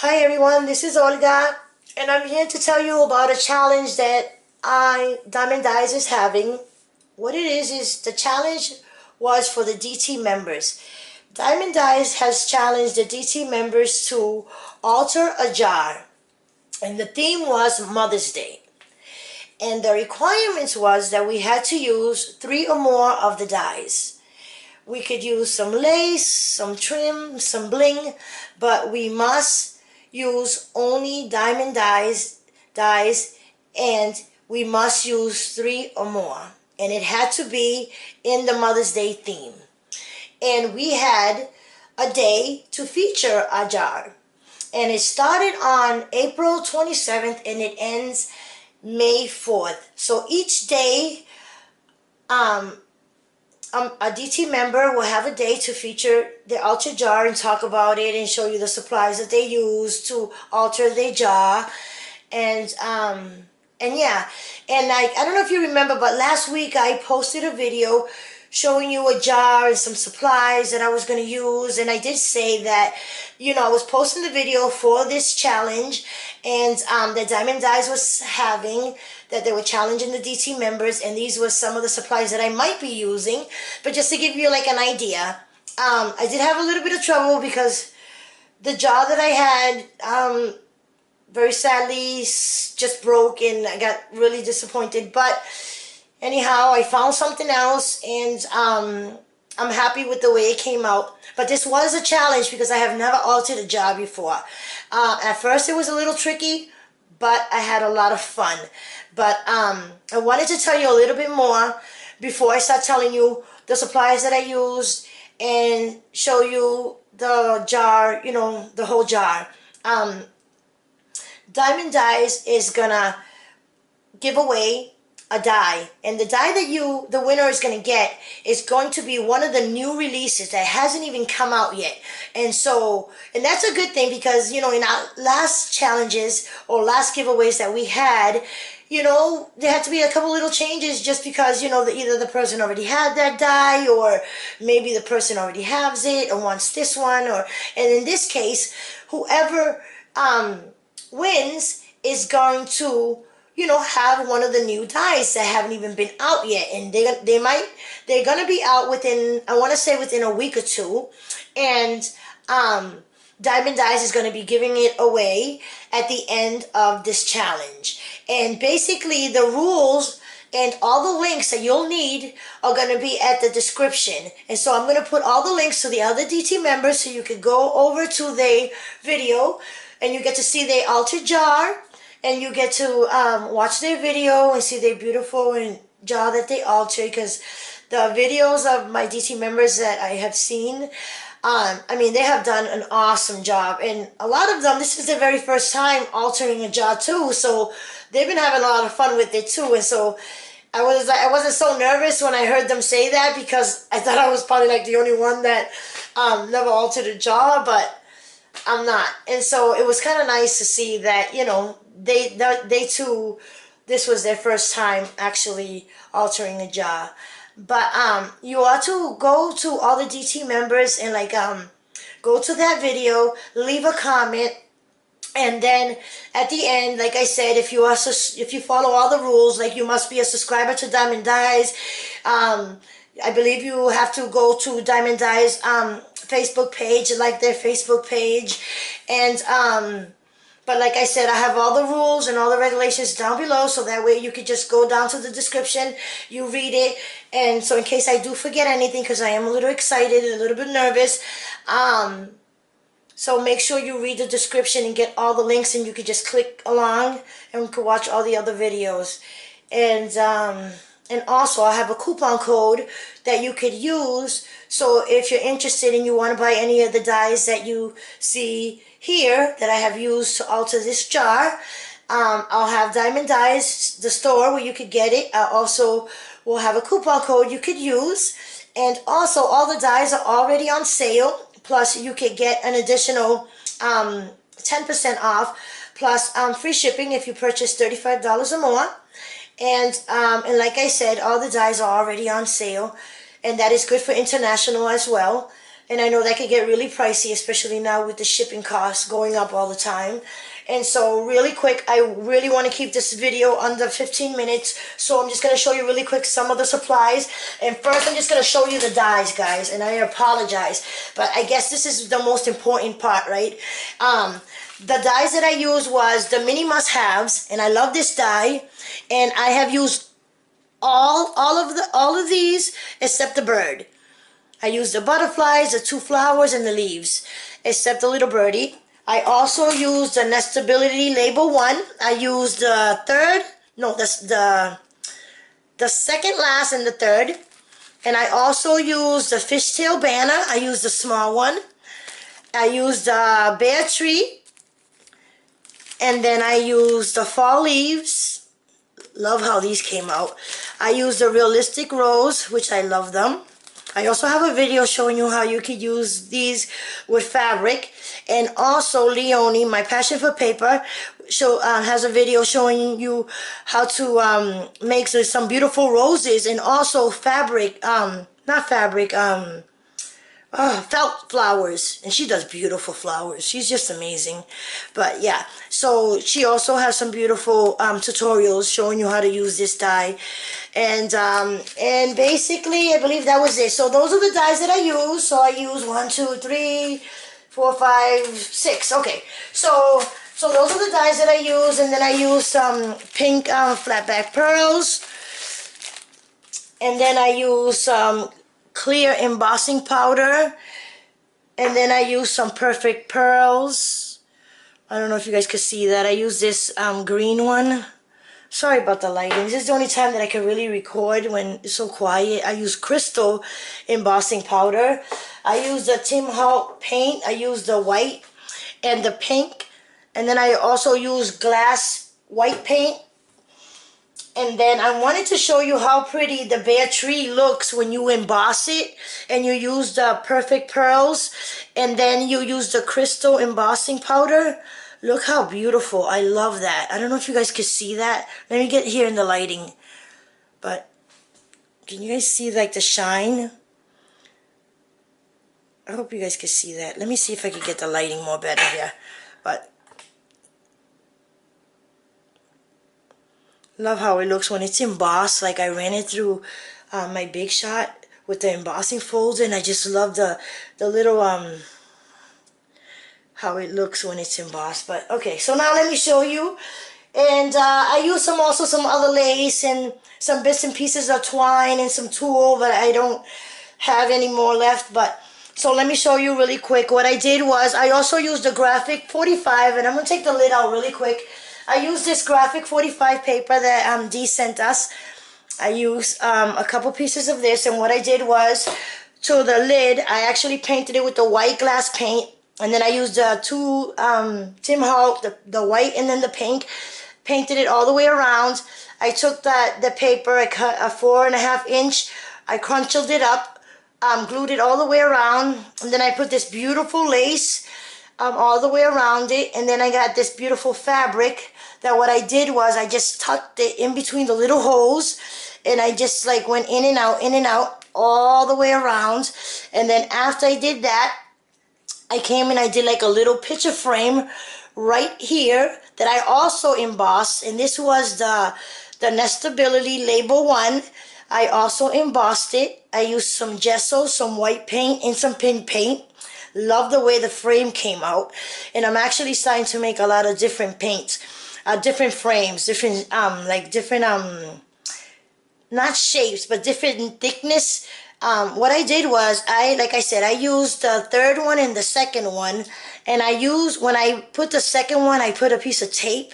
Hi everyone, this is Olga, and I'm here to tell you about a challenge that Diemond Dies is having. What it is the challenge was for the DT members. Diemond Dies has challenged the DT members to alter a jar, and the theme was Mother's Day. And the requirements was that we had to use 3 or more of the dies. We could use some lace, some trim, some bling, but we must use only Diemond dies, and we must use 3 or more. And it had to be in the Mother's Day theme. And we had a day to feature a jar. And it started on April 27th and it ends May 4th. So each day, a DT member will have a day to feature their altar jar and talk about it and show you the supplies that they use to alter their jar. And yeah, and I don't know if you remember, but last week I posted a video showing you a jar and some supplies that I was going to use, and I did say that, you know, I was posting the video for this challenge, and that Diemond Dies was having, that they were challenging the DT members, and these were some of the supplies that I might be using. But just to give you like an idea, I did have a little bit of trouble because the jar that I had, very sadly, just broke, and I got really disappointed. But anyhow, I found something else, and I'm happy with the way it came out. But this was a challenge because I have never altered a jar before. At first it was a little tricky, but I had a lot of fun. But I wanted to tell you a little bit more before I start telling you the supplies that I used and show you the jar, you know, the whole jar. Diemond Dies is gonna give away a die, and the die that the winner is going to get is going to be one of the new releases that hasn't even come out yet. And that's a good thing, because, you know, in our last challenges or last giveaways that we had, you know, there had to be a couple little changes just because, you know, either the person already had that die, or maybe the person already has it or wants this one, and in this case, whoever wins is going to, you know, have one of the new dies that haven't even been out yet, and they're gonna be out within, I want to say, within a week or two. And Diemond Dies is going to be giving it away at the end of this challenge. And basically the rules and all the links that you'll need are going to be at the description. And so I'm going to put all the links to the other DT members, so you could go over to their video and you get to see their altered jar. And you get to watch their video and see their beautiful jar that they altered, because the videos of my DT members that I have seen, I mean, they have done an awesome job. And a lot of them, this is their very first time altering a jar too. So they've been having a lot of fun with it too. And so I wasn't so nervous when I heard them say that, because I thought I was probably like the only one that never altered a jar, but I'm not. And so it was kind of nice to see that, you know, they too, this was their first time actually altering a jar. But you ought to go to all the DT members and like go to that video, leave a comment, and then at the end, like I said, if you follow all the rules, like you must be a subscriber to Diemond Dies. I believe you have to go to Diemond Dies Facebook page, like their Facebook page, and but like I said, I have all the rules and all the regulations down below, so that way you could just go down to the description, you read it, and so in case I do forget anything, because I am a little excited, a little bit nervous, so make sure you read the description and get all the links, and you could just click along and you could watch all the other videos. And also I have a coupon code that you could use, so if you're interested and you want to buy any of the dies that you see here that I have used to alter this jar, I'll have Diemond Dies, the store where you could get it. I also will have a coupon code you could use, and also all the dies are already on sale, plus you could get an additional 10% off, plus free shipping if you purchase $35 or more. And like I said, all the dies are already on sale, and that is good for international as well. And I know that could get really pricey, especially now with the shipping costs going up all the time. And so really quick, I really want to keep this video under 15 minutes. So I'm just going to show you really quick some of the supplies. And first I'm just going to show you the dies, guys. And I apologize, but I guess this is the most important part, right? The dies that I used was the mini must-haves. And I love this die. And I have used all of these except the bird. I used the butterflies, the 2 flowers, and the leaves, except the little birdie. I also used the Nestability Label 1. I used the second last and the third. And I also used the Fishtail Banner. I used the small one. I used the Bear Tree. And then I used the Fall Leaves. Love how these came out. I used the Realistic Rose, which I love them. I also have a video showing you how you could use these with fabric. And also Leonie, My Passion for Paper, has a video showing you how to make some beautiful roses and also fabric, felt flowers. And she does beautiful flowers. She's just amazing. But yeah, so she also has some beautiful tutorials showing you how to use this die. And basically I believe that was it. So those are the dies that I use. So I use 1, 2, 3, 4, 5, 6. Okay, so those are the dies that I use. And then I use some pink flat back pearls. And then I use some clear embossing powder. And then I use some perfect pearls. I don't know if you guys could see that. I use this green one. Sorry about the lighting. This is the only time that I can really record when it's so quiet. I use crystal embossing powder. I use the Tim Holtz paint. I use the white and the pink. And then I also use glass white paint. And then I wanted to show you how pretty the Bear Tree looks when you emboss it. And you use the perfect pearls. And then you use the crystal embossing powder. Look how beautiful. I love that. I don't know if you guys can see that. Let me get here in the lighting. But can you guys see like the shine? I hope you guys can see that. Let me see if I can get the lighting more better here. But love how it looks when it's embossed. Like I ran it through my Big Shot with the embossing folds. And I just love the little how it looks when it's embossed. But okay, so now let me show you. And I use also some other lace and some bits and pieces of twine and some tulle, but I don't have any more left. But so let me show you really quick. What I did was I also used the graphic 45, and I'm gonna take the lid out really quick. I used this graphic 45 paper that Dee sent us. I used a couple pieces of this, and what I did was to the lid I actually painted it with the white glass paint. And then I used the 2 Tim Holtz, the white and then the pink, painted it all the way around. I took the paper, I cut a 4.5 inch, I crunched it up, glued it all the way around, and then I put this beautiful lace all the way around it, and then I got this beautiful fabric that what I did was I just tucked it in between the little holes, and I just like went in and out all the way around. And then after I did that, I came and I did like a little picture frame right here that I also embossed, and this was the Nestability Label 1. I also embossed it. I used some gesso, some white paint, and some pink paint. Love the way the frame came out. And I'm actually starting to make a lot of different paints, different frames, different not shapes, but different thickness. What I did was, like I said, I used the third one and the second one. And when I put the second one, I put a piece of tape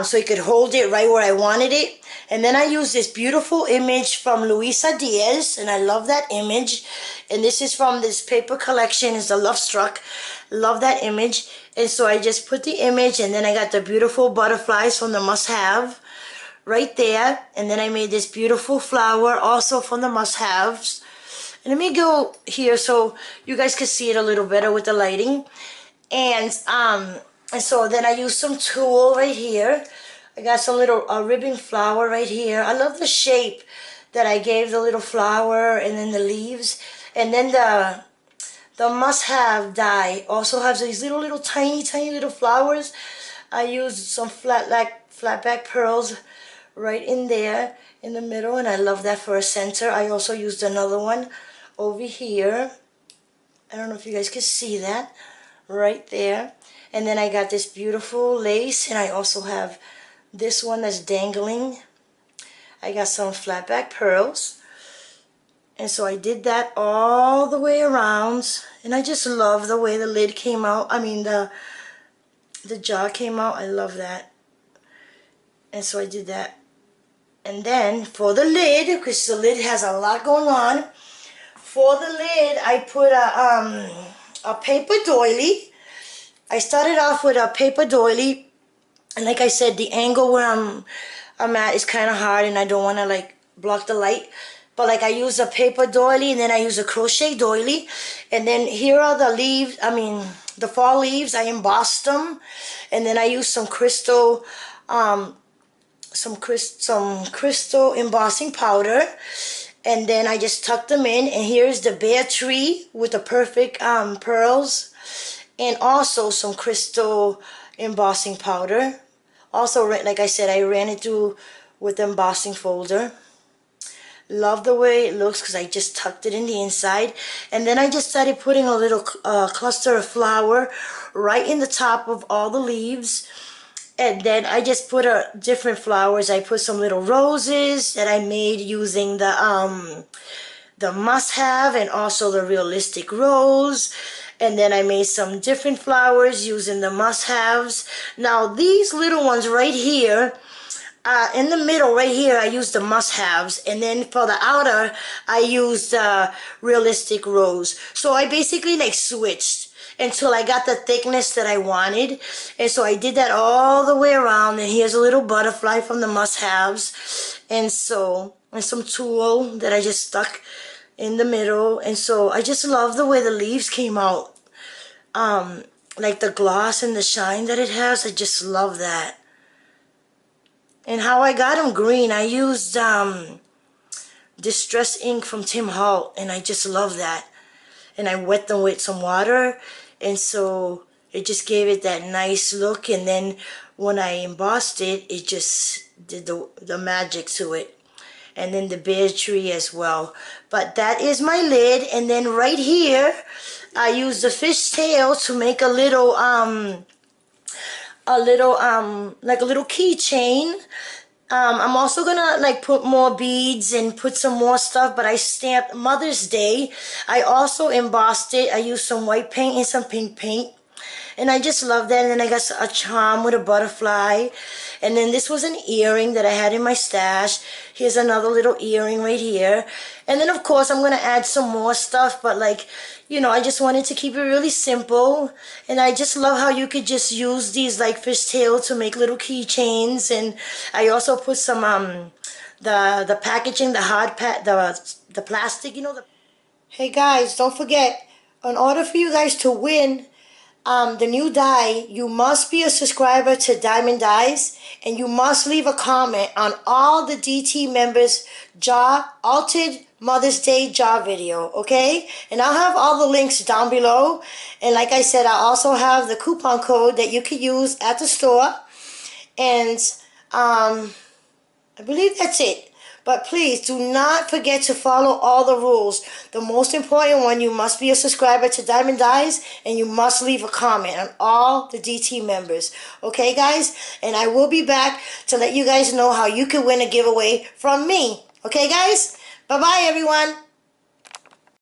so it could hold it right where I wanted it. And then I used this beautiful image from Luisa Diaz, and I love that image. And this is from this paper collection, it's the Love Struck. Love that image. And so I just put the image, and then I got the beautiful butterflies from the Must Have right there. And then I made this beautiful flower also from the Must Haves. And let me go here so you guys can see it a little better with the lighting. And so then I used some tulle right here. I got some little ribbon flower right here. I love the shape that I gave the little flower and then the leaves. And then the must-have die also has these little tiny little flowers. I used some flat back pearls right in there in the middle, and I love that for a center. I also used another one over here. I don't know if you guys can see that right there. And then I got this beautiful lace, and I also have this one that's dangling. I got some flat back pearls. And so I did that all the way around, and I just love the way the lid came out. I mean the jar came out. I love that. And so I did that. And then for the lid, because the lid has a lot going on, for the lid I put a paper doily. I started off with a paper doily, and like I said, the angle where I'm at is kind of hard, and I don't want to like block the light. But like I use a paper doily, and then I use a crochet doily, and then here are the leaves. I mean the fall leaves. I embossed them, and then I used some crystal, some crystal embossing powder, and then I just tucked them in. And here's the bare tree with the perfect pearls, and also some crystal embossing powder. Also, like I said, I ran it through with the embossing folder. Love the way it looks because I just tucked it in the inside. And then I just started putting a little cluster of flower right in the top of all the leaves. And then I just put different flowers. I put some little roses that I made using the must-have and also the realistic rose. And then I made some different flowers using the must-haves. Now these little ones right here, in the middle right here, I used the must-haves, and then for the outer I used realistic rose. So I basically like switched until I got the thickness that I wanted, and so I did that all the way around. And here's a little butterfly from the must-haves, and some tulle that I just stuck in the middle. And so I just love the way the leaves came out, like the gloss and the shine that it has. I just love that. And how I got them green, I used Distress ink from Tim Holt, and I just love that. And I wet them with some water, and so it just gave it that nice look. And then when I embossed it, it just did the magic to it. And then the bear tree as well. But that is my lid. And then right here, I used the fish tail to make a little like a little keychain. I'm also gonna like put more beads and put some more stuff, but I stamped Mother's Day. I also embossed it. I used some white paint and some pink paint, and I just love that. And then I got a charm with a butterfly, and then this was an earring that I had in my stash. Here's another little earring right here. And then of course I'm gonna add some more stuff, but like, you know, I just wanted to keep it really simple. And I just love how you could just use these like fishtail to make little keychains. And I also put some the packaging, the hard the plastic, you know. Hey guys, don't forget, in order for you guys to win the new die, you must be a subscriber to Diemond Dies, and you must leave a comment on all the DT members' altered Mother's Day jar video, okay? And I'll have all the links down below. And like I said, I also have the coupon code that you can use at the store. And I believe that's it. But please do not forget to follow all the rules. The most important one, you must be a subscriber to Diemond Dies, and you must leave a comment on all the DT members. Okay, guys? And I will be back to let you guys know how you can win a giveaway from me. Okay, guys? Bye-bye, everyone.